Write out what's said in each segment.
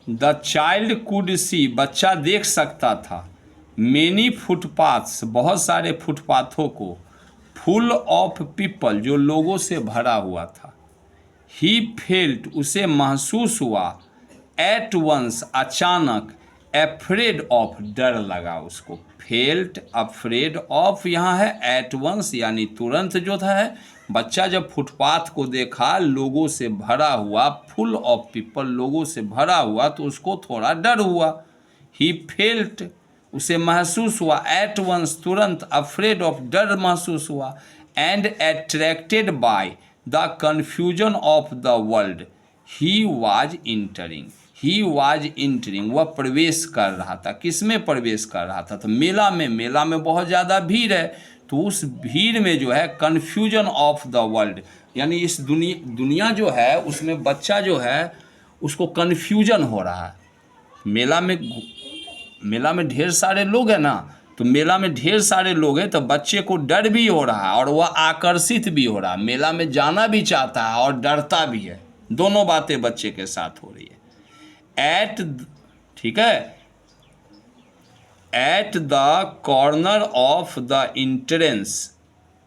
The child could see, बच्चा देख सकता था, मेनी फुटपाथ्स, बहुत सारे फुटपाथों को, फुल ऑफ पीपल, जो लोगों से भरा हुआ था। ही फेल्ट, उसे महसूस हुआ, एट वंस, अचानक, एफ्रेड ऑफ, डर लगा उसको। फेल्ट अफ्रेड ऑफ यहाँ है एट वंस यानी तुरंत जो था है। बच्चा जब फुटपाथ को देखा, लोगों से भरा हुआ, फुल ऑफ पीपल, लोगों से भरा हुआ, तो उसको थोड़ा डर हुआ। ही फेल्ट, उसे महसूस हुआ, एट वंस, तुरंत, अफ्रेड ऑफ, डर महसूस हुआ, and attracted by the confusion of the world he was entering. He was entering, वह प्रवेश कर रहा था। किस में प्रवेश कर रहा था? तो मेला में। मेला में बहुत ज़्यादा भीड़ है, तो उस भीड़ में जो है कन्फ्यूजन ऑफ द वर्ल्ड, यानी इस दुनिया जो है उसमें बच्चा जो है उसको कन्फ्यूजन हो रहा है। मेला में ढेर सारे लोग हैं ना, तो मेला में ढेर सारे लोग हैं तो बच्चे को डर भी हो रहा है और वह आकर्षित भी हो रहा है। मेला में जाना भी चाहता है और डरता भी है। दोनों बातें बच्चे के साथ हो रही है। ठीक है, at the corner of the entrance,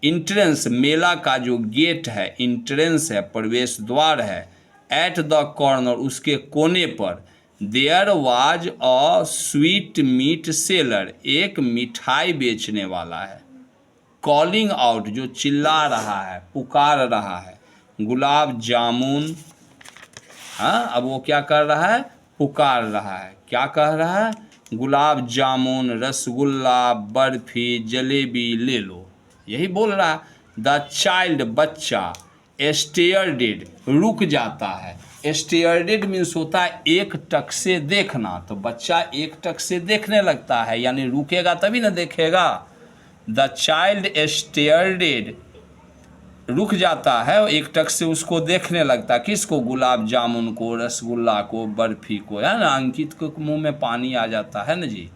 entrance मेला का जो गेट है, इंट्रेंस है, प्रवेश द्वार है। एट द कॉर्नर, उसके कोने पर, there was a sweetmeat seller, एक मिठाई बेचने वाला है। कॉलिंग आउट, जो चिल्ला रहा है, पुकार रहा है। गुलाब जामुन, हाँ, अब वो क्या कर रहा है? पुकार रहा है। क्या कह रहा है? गुलाब जामुन, रसगुल्ला, बर्फी, जलेबी ले लो, यही बोल रहा है। द चाइल्ड, बच्चा, स्टेयर्डेड, रुक जाता है। स्टेयर्डेड मीन्स होता है एक टक से देखना, तो बच्चा एक टक से देखने लगता है, यानी रुकेगा तभी ना देखेगा। द चाइल्ड स्टेयर्डेड, रुक जाता है, एक टक से उसको देखने लगता है। किसको? गुलाब जामुन को, रसगुल्ला को, बर्फी को, है ना। अंकित को मुंह में पानी आ जाता है ना जी।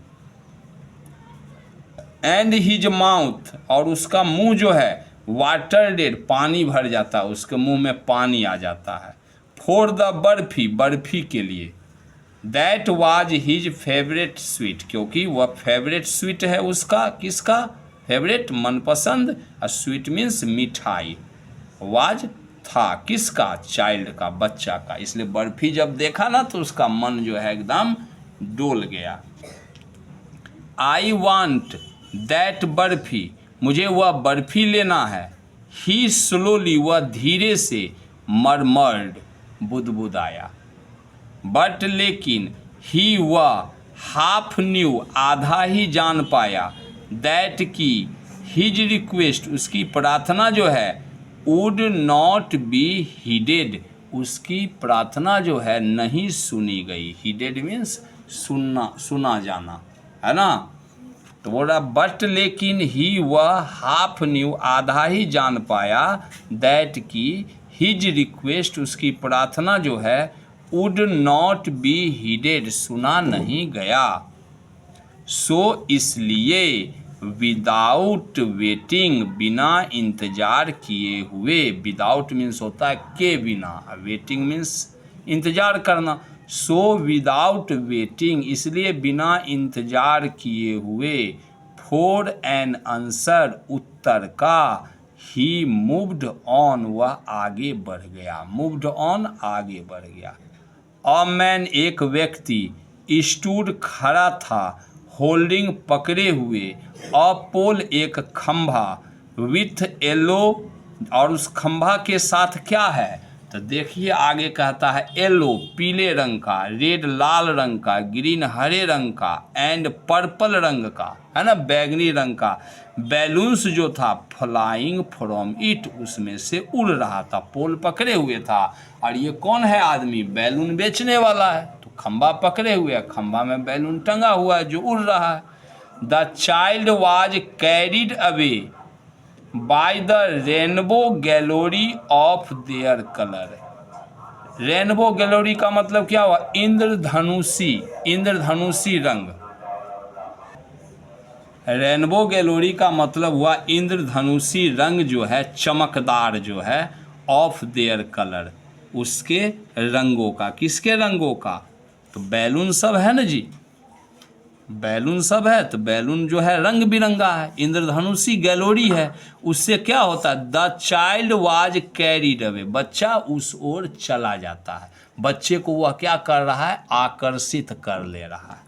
एंड हिज माउथ, और उसका मुंह जो है वाटर डेड, पानी भर जाता है, उसके मुंह में पानी आ जाता है। फॉर द बर्फी, बर्फी के लिए। That was his favourite sweet, क्योंकि वह फेवरेट स्वीट है उसका। किसका? फेवरेट, मनपसंद। स्वीट मीन्स मिठाई। वाज, था, किसका? चाइल्ड का, बच्चा का। इसलिए बर्फी जब देखा ना तो उसका मन जो है एकदम डोल गया। आई वॉन्ट दैट बर्फी, मुझे वह बर्फी लेना है। ही स्लोली, वह धीरे से, मरमर्ड, बुदबुदाया। बट लेकिन, ही वह, हाफ न्यू, आधा ही जान पाया, दैट की, हिज रिक्वेस्ट, उसकी प्रार्थना जो है, वुड नॉट बी हीडेड, उसकी प्रार्थना जो है नहीं सुनी गई। हीडेड मीन्स सुना जाना, है ना। तो बोल रहा बट लेकिन, ही वह, हाफ न्यू, आधा ही जान पाया, दैट की, हिज रिक्वेस्ट, उसकी प्रार्थना जो है, वुड नॉट बी हीडेड, सुना नहीं गया। सो इसलिए, विदाउट वेटिंग, बिना इंतजार किए हुए। विदाउट मीन्स होता है के बिना, वेटिंग मीन्स इंतजार करना। सो विदाउट वेटिंग, इसलिए बिना इंतजार किए हुए, फॉर एन आंसर, उत्तर का, ही मूव्ड ऑन, वह आगे बढ़ गया। मूव्ड ऑन, आगे बढ़ गया। अ मैन, एक व्यक्ति, स्टूड, खड़ा था, होल्डिंग, पकड़े हुए, अ पोल, एक खंभा, विथ येलो, और उस खंभा के साथ क्या है? तो देखिए आगे कहता है येलो, पीले रंग का, रेड, लाल रंग का, ग्रीन, हरे रंग का, एंड पर्पल रंग का, है ना, बैगनी रंग का। बैलून्स जो था, फ्लाइंग फ्रॉम इट, उसमें से उड़ रहा था। पोल पकड़े हुए था, और ये कौन है आदमी? बैलून बेचने वाला है। तो खंभा पकड़े हुए है, खंभा में बैलून टंगा हुआ है जो उड़ रहा है। The child was carried away by the rainbow glory of their colour. Rainbow glory का मतलब क्या हुआ? इंद्रधनुषी, इंद्रधनुषी रंग। रेनबो गैलोरी का मतलब हुआ इंद्रधनुषी रंग जो है, चमकदार जो है, ऑफ देयर कलर, उसके रंगों का। किसके रंगों का? तो बैलून सब है ना जी, बैलून सब है, तो बैलून जो है रंग बिरंगा है, इंद्रधनुषी गैलोरी है। उससे क्या होता है, the child was carried away, बच्चा उस ओर चला जाता है, बच्चे को वह क्या कर रहा है, आकर्षित कर ले रहा है।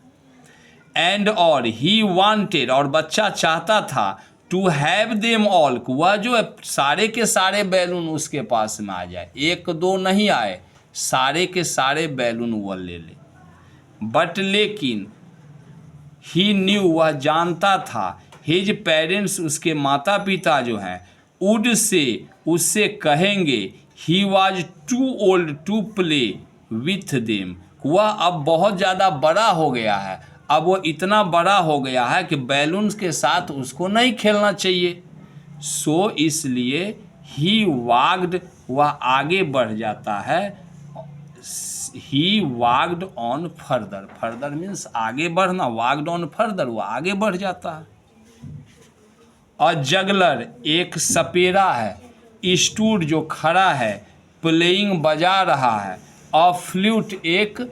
एंड और ही वांटेड, और बच्चा चाहता था, टू हैव देम ऑल, वह जो है सारे के सारे बैलून उसके पास में आ जाए, एक दो नहीं आए, सारे के सारे बैलून वह ले ले। बट लेकिन ही न्यू, वह जानता था, हिज पेरेंट्स, उसके माता पिता जो हैं, वुड से, उससे कहेंगे, he was too old to play with them, वह अब बहुत ज़्यादा बड़ा हो गया है, अब वो इतना बड़ा हो गया है कि बैलून्स के साथ उसको नहीं खेलना चाहिए। सो इसलिए ही वाग्ड, वह आगे बढ़ जाता है, ही वाग्ड ऑन फर्दर, फर्दर मीन्स आगे बढ़ना, वाग्ड ऑन फर्दर, वह आगे बढ़ जाता है। और जगलर, एक सपेरा है, स्टूड जो खड़ा है, प्लेइंग बजा रहा है, और फ्लूट, एक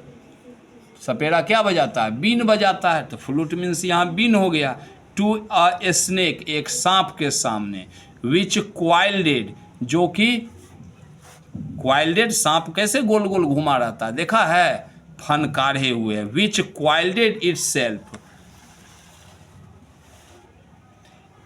सपेरा क्या बजाता है, बीन बजाता है, तो फ्लूट मीन्स यहाँ बीन हो गया। टू अ स्नेक, एक सांप के सामने, विच क्वाइल्डेड, जो कि क्वाइल्डेड, सांप कैसे गोल गोल घुमा रहता है, देखा है, फन काढ़े हुए, विच क्वाइल्डेड इटसेल्फ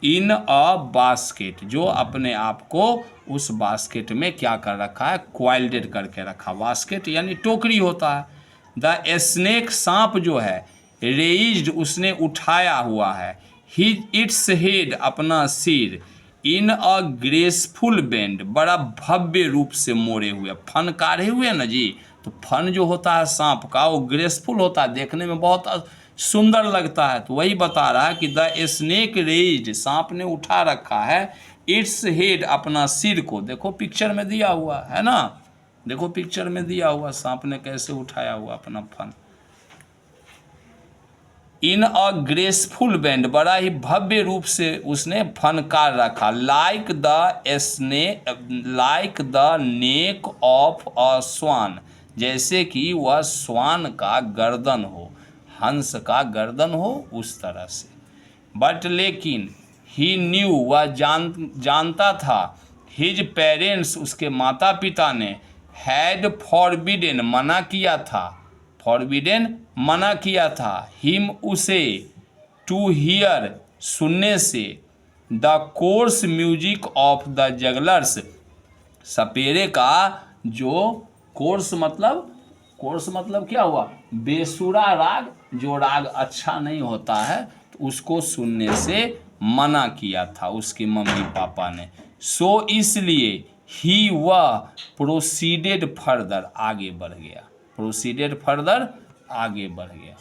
इन अ बास्केट, जो अपने आप को उस बास्केट में क्या कर रखा है, क्वाइल्डेड करके रखा, बास्केट यानी टोकरी होता है। द स्नेक, सांप जो है, रेइज्ड, उसने उठाया हुआ है, हिज इट्स हेड, अपना सिर, इन अ ग्रेसफुल बेंड, बड़ा भव्य रूप से मोड़े हुए, फन काढ़े हुए ना जी, तो फन जो होता है सांप का वो ग्रेसफुल होता है, देखने में बहुत सुंदर लगता है। तो वही बता रहा है कि द स्नेक रेज्ड, सांप ने उठा रखा है, इट्स हेड, अपना सिर को, देखो पिक्चर में दिया हुआ है ना, देखो पिक्चर में दिया हुआ सांप ने कैसे उठाया हुआ अपना फन। इन अ ग्रेसफुल बैंड, बड़ा ही भव्य रूप से उसने फनकार रखा, like the snake, like the neck of a swan, जैसे कि वह स्वान का गर्दन हो, हंस का गर्दन हो, उस तरह से। बट लेकिन ही न्यू, वह जानता था, हिज पेरेंट्स, उसके माता पिता ने, हैड फॉरबिडन, मना किया था, फॉरबिडन मना किया था, हिम, उसे, टू हियर, सुनने से, the coarse music of the jugglers, सपेरे का जो कोर्स मतलब क्या हुआ, बेसुरा राग, जो राग अच्छा नहीं होता है, तो उसको सुनने से मना किया था उसके मम्मी पापा ने। सो इसलिए ही, वह प्रोसीडेड फर्दर, आगे बढ़ गया, प्रोसीडेड फर्दर, आगे बढ़ गया।